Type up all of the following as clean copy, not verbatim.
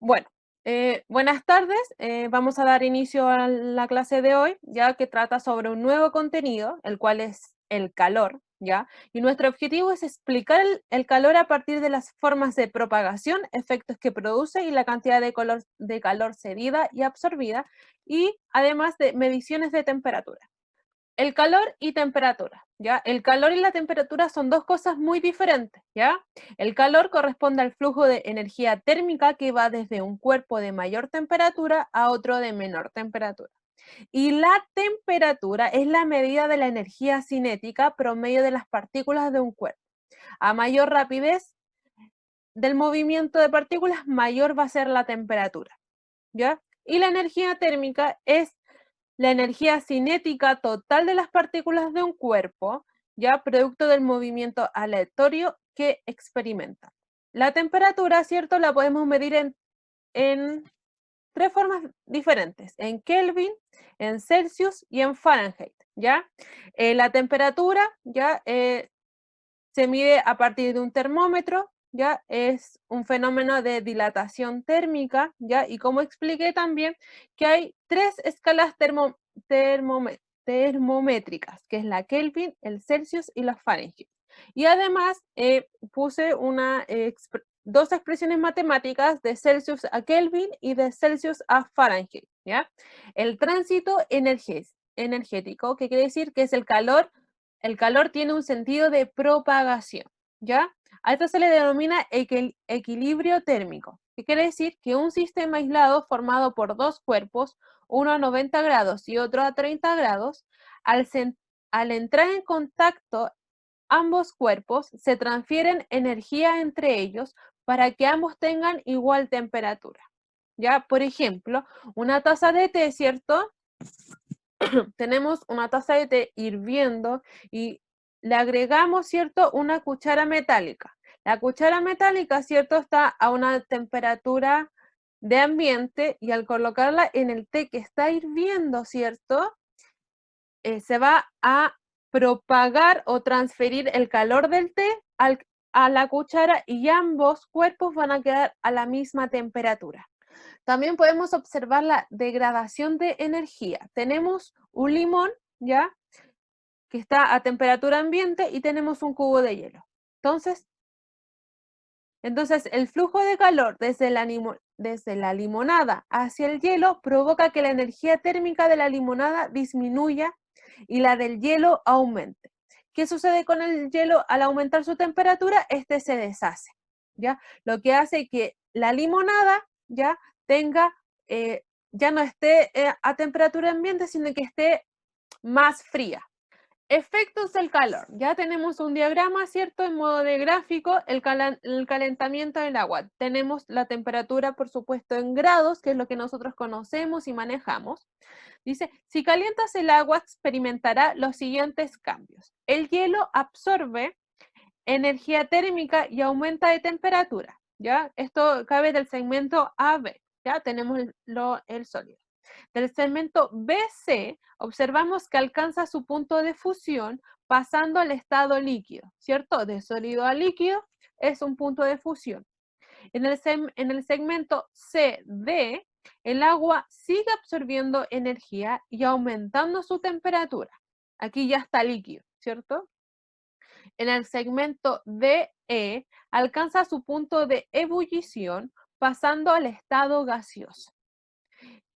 Bueno, buenas tardes. Vamos a dar inicio a la clase de hoy, ya que trata sobre un nuevo contenido, el cual es el calor, ¿ya? Y nuestro objetivo es explicar el calor a partir de las formas de propagación, efectos que produce y la cantidad de calor cedida y absorbida, y además de mediciones de temperatura. El calor y temperatura, ¿ya? El calor y la temperatura son dos cosas muy diferentes, ¿ya? El calor corresponde al flujo de energía térmica que va desde un cuerpo de mayor temperatura a otro de menor temperatura. Y la temperatura es la medida de la energía cinética promedio de las partículas de un cuerpo. A mayor rapidez del movimiento de partículas, mayor va a ser la temperatura, ¿ya? Y la energía térmica es la energía cinética total de las partículas de un cuerpo, ya producto del movimiento aleatorio que experimenta. La temperatura, ¿cierto? La podemos medir en tres formas diferentes, en Kelvin, en Celsius y en Fahrenheit, ¿ya? La temperatura, ¿ya? Se mide a partir de un termómetro, ¿ya? Es un fenómeno de dilatación térmica, ¿ya? Y como expliqué también, que hay tres escalas termométricas, que es la Kelvin, el Celsius y la Fahrenheit. Y además puse dos expresiones matemáticas de Celsius a Kelvin y de Celsius a Fahrenheit, ¿ya? El tránsito energético, que quiere decir que es el calor tiene un sentido de propagación, ¿ya? A esto se le denomina equilibrio térmico, que quiere decir que un sistema aislado formado por dos cuerpos, uno a 90 grados y otro a 30 grados, al, al entrar en contacto ambos cuerpos se transfieren energía entre ellos para que ambos tengan igual temperatura. ¿Ya? Por ejemplo, una taza de té, ¿cierto? Tenemos una taza de té hirviendo y le agregamos, ¿cierto?, una cuchara metálica. La cuchara metálica, ¿cierto?, está a una temperatura de ambiente y al colocarla en el té que está hirviendo, ¿cierto?, se va a propagar o transferir el calor del té a la cuchara y ambos cuerpos van a quedar a la misma temperatura. También podemos observar la degradación de energía. Tenemos un limón, ¿ya? Que está a temperatura ambiente y tenemos un cubo de hielo. Entonces el flujo de calor desde la limonada hacia el hielo provoca que la energía térmica de la limonada disminuya y la del hielo aumente. ¿Qué sucede con el hielo al aumentar su temperatura? Este se deshace, ¿ya? Lo que hace que la limonada ya tenga, ya no esté a temperatura ambiente, sino que esté más fría. Efectos del calor. Ya tenemos un diagrama, ¿cierto? En modo de gráfico, el calentamiento del agua. Tenemos la temperatura, por supuesto, en grados, que es lo que nosotros conocemos y manejamos. Dice, si calientas el agua, experimentará los siguientes cambios. El hielo absorbe energía térmica y aumenta de temperatura, ¿ya? Esto cabe del segmento AB, ¿ya? Tenemos el sólido. Del segmento BC, observamos que alcanza su punto de fusión pasando al estado líquido, ¿cierto? De sólido a líquido es un punto de fusión. En el segmento CD, el agua sigue absorbiendo energía y aumentando su temperatura. Aquí ya está líquido, ¿cierto? En el segmento DE, alcanza su punto de ebullición pasando al estado gaseoso.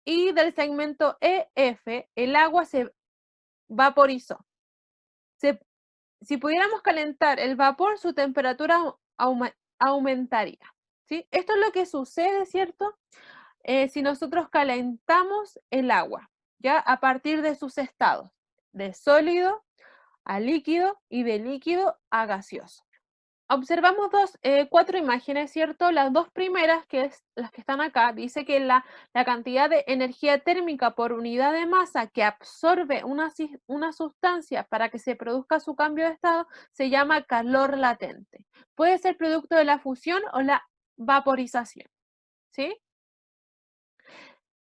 Y del segmento EF, el agua se vaporizó. Si pudiéramos calentar el vapor, su temperatura aumentaría. ¿Sí? Esto es lo que sucede, ¿cierto? Si nosotros calentamos el agua, ya a partir de sus estados, de sólido a líquido y de líquido a gaseoso. Observamos cuatro imágenes, ¿cierto? Las dos primeras, que es las que están acá, dice que la cantidad de energía térmica por unidad de masa que absorbe una sustancia para que se produzca su cambio de estado se llama calor latente. Puede ser producto de la fusión o la vaporización, ¿sí?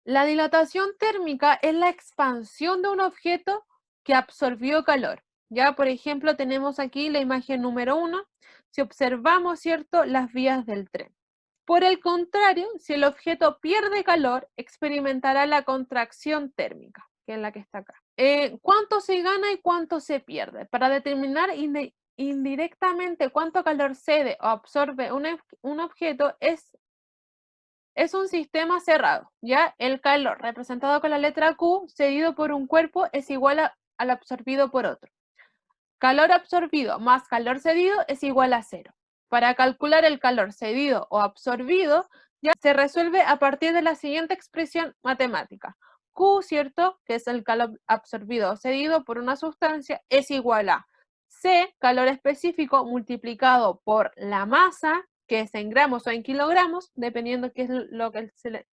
La dilatación térmica es la expansión de un objeto que absorbió calor. Ya, por ejemplo, tenemos aquí la imagen número 1. Si observamos, ¿cierto?, las vías del tren. Por el contrario, si el objeto pierde calor, experimentará la contracción térmica, que es la que está acá. ¿Cuánto se gana y cuánto se pierde? Para determinar indirectamente cuánto calor cede o absorbe un objeto es un sistema cerrado, ¿ya? El calor, representado con la letra Q, cedido por un cuerpo, es igual al absorbido por otro. Calor absorbido más calor cedido es igual a 0. Para calcular el calor cedido o absorbido, ya se resuelve a partir de la siguiente expresión matemática. Q, ¿cierto? Que es el calor absorbido o cedido por una sustancia, es igual a C, calor específico, multiplicado por la masa, que es en gramos o en kilogramos, dependiendo qué es lo que se le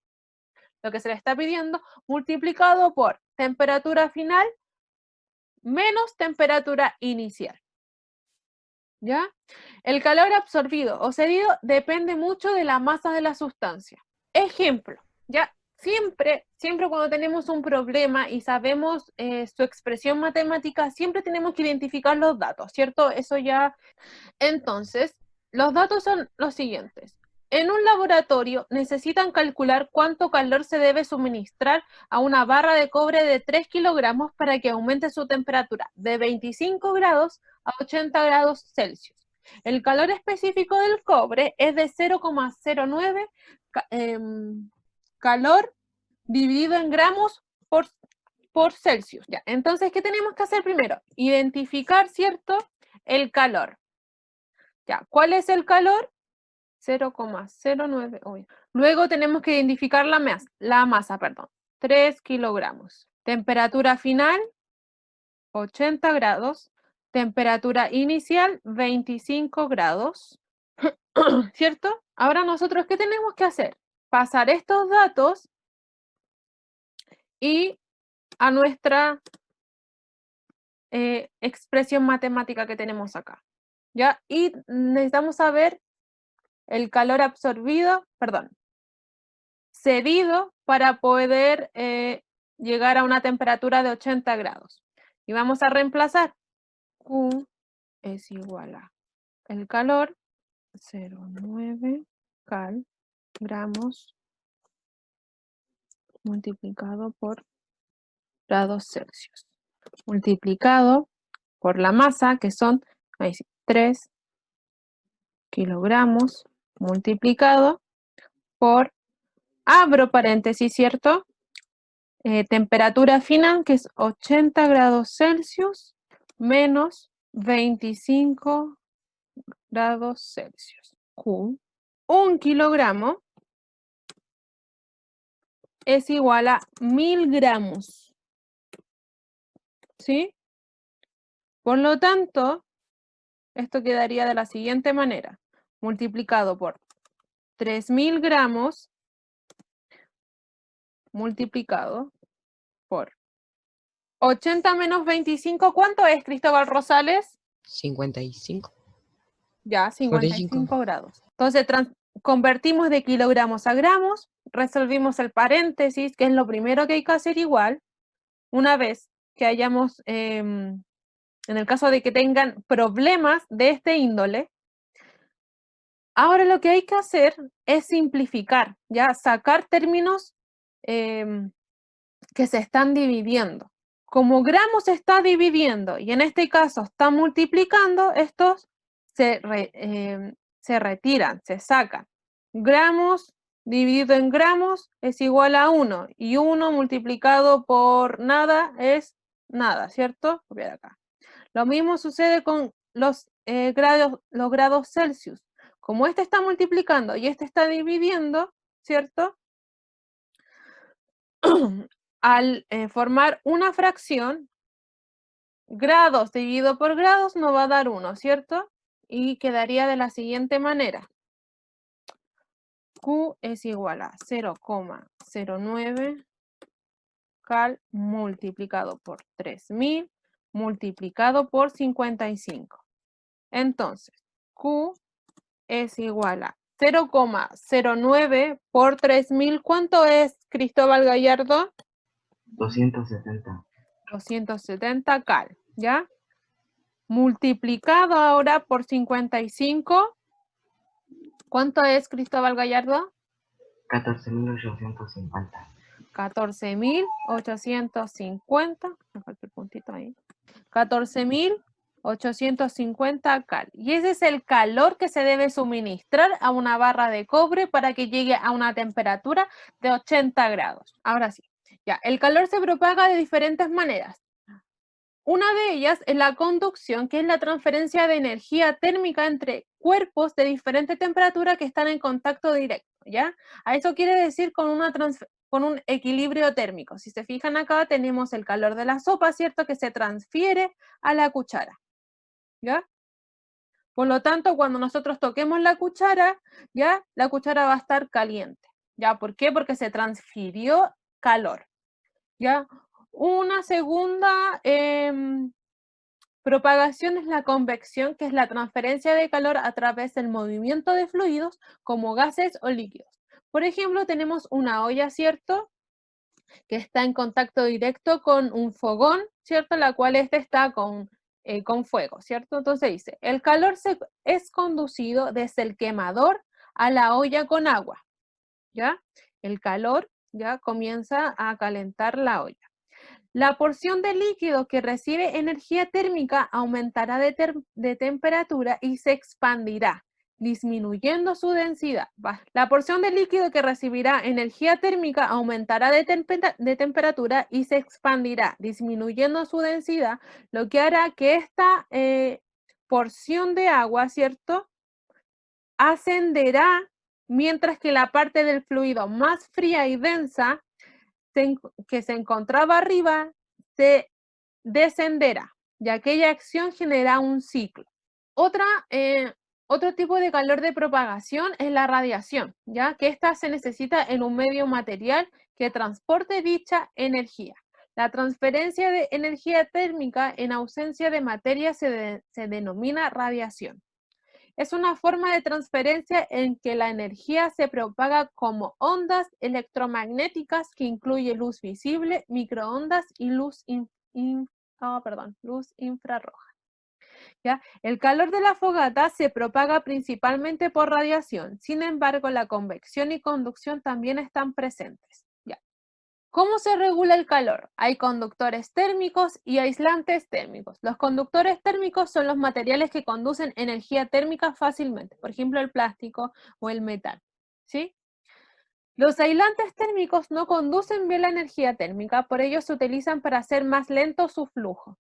está pidiendo, multiplicado por temperatura final menos temperatura inicial. ¿Ya? El calor absorbido o cedido depende mucho de la masa de la sustancia. Ejemplo, ¿ya? Siempre cuando tenemos un problema y sabemos su expresión matemática, siempre tenemos que identificar los datos, ¿cierto? Eso ya. Entonces, los datos son los siguientes. En un laboratorio necesitan calcular cuánto calor se debe suministrar a una barra de cobre de 3 kilogramos para que aumente su temperatura de 25 grados a 80 grados Celsius. El calor específico del cobre es de 0,09 calor dividido en gramos por Celsius. Ya. Entonces, ¿qué tenemos que hacer primero? Identificar, ¿cierto?, el calor. Ya, ¿cuál es el calor? 0,09. Luego tenemos que identificar la masa, 3 kilogramos. Temperatura final, 80 grados. Temperatura inicial, 25 grados. ¿Cierto? Ahora nosotros, ¿qué tenemos que hacer? Pasar estos datos y a nuestra expresión matemática que tenemos acá. ¿Ya? Y necesitamos saber el calor cedido para poder llegar a una temperatura de 80 grados. Y vamos a reemplazar. Q es igual a el calor, 0,9 gramos multiplicado por grados Celsius, multiplicado por la masa, que son 3 kilogramos, multiplicado por, abro paréntesis, ¿cierto? Temperatura final, que es 80 grados Celsius menos 25 grados Celsius. Q, 1 kilogramo es igual a 1000 gramos. ¿Sí? Por lo tanto, esto quedaría de la siguiente manera. Multiplicado por 3000 gramos multiplicado por 80 menos 25, ¿cuánto es, Cristóbal Rosales? 55. Ya, 55 grados. Entonces, convertimos de kilogramos a gramos, resolvimos el paréntesis, que es lo primero que hay que hacer igual. Una vez que hayamos, en el caso de que tengan problemas de este índole, ahora lo que hay que hacer es simplificar, ya sacar términos que se están dividiendo. Como gramos se está dividiendo y en este caso está multiplicando, estos se retiran, se sacan. Gramos dividido en gramos es igual a 1 y 1 multiplicado por nada es nada, ¿cierto? Voy a acá. Lo mismo sucede con los grados Celsius. Como este está multiplicando y este está dividiendo, ¿cierto? Al formar una fracción, grados dividido por grados nos va a dar 1, ¿cierto? Y quedaría de la siguiente manera. Q es igual a 0,09 cal multiplicado por 3000 multiplicado por 55. Entonces, Q es igual a 0,09 por 3000. ¿Cuánto es, Cristóbal Gallardo? 270. 270 cal, ¿ya? Multiplicado ahora por 55, ¿Cuánto es, Cristóbal Gallardo? 14.850. 14.850. Me falta el puntito ahí. 14.850 cal. Y ese es el calor que se debe suministrar a una barra de cobre para que llegue a una temperatura de 80 grados. Ahora sí, ya, el calor se propaga de diferentes maneras. Una de ellas es la conducción, que es la transferencia de energía térmica entre cuerpos de diferente temperatura que están en contacto directo, ¿ya? A eso quiere decir con un equilibrio térmico. Si se fijan acá, tenemos el calor de la sopa, ¿cierto? Que se transfiere a la cuchara, ¿ya? Por lo tanto, cuando nosotros toquemos la cuchara, ¿ya? La cuchara va a estar caliente, ¿ya? ¿Por qué? Porque se transfirió calor, ¿ya? Una segunda propagación es la convección, que es la transferencia de calor a través del movimiento de fluidos como gases o líquidos. Por ejemplo, tenemos una olla, ¿cierto? Que está en contacto directo con un fogón, ¿cierto? La cual está con fuego, ¿cierto? Entonces dice, el calor es conducido desde el quemador a la olla con agua, ¿ya? El calor ya comienza a calentar la olla. La porción de líquido que recibe energía térmica aumentará de temperatura y se expandirá, disminuyendo su densidad. La porción de líquido que recibirá energía térmica aumentará de temperatura y se expandirá, disminuyendo su densidad, lo que hará que esta porción de agua, ¿cierto?, ascenderá, mientras que la parte del fluido más fría y densa que se encontraba arriba se descenderá, y aquella acción genera un ciclo. Otro tipo de calor de propagación es la radiación, ya que esta se necesita en un medio material que transporte dicha energía. La transferencia de energía térmica en ausencia de materia se denomina radiación. Es una forma de transferencia en que la energía se propaga como ondas electromagnéticas que incluye luz visible, microondas y luz infrarroja. ¿Ya? El calor de la fogata se propaga principalmente por radiación, sin embargo, la convección y conducción también están presentes. ¿Ya? ¿Cómo se regula el calor? Hay conductores térmicos y aislantes térmicos. Los conductores térmicos son los materiales que conducen energía térmica fácilmente, por ejemplo, el plástico o el metal, ¿sí? Los aislantes térmicos no conducen bien la energía térmica, por ello se utilizan para hacer más lento su flujo.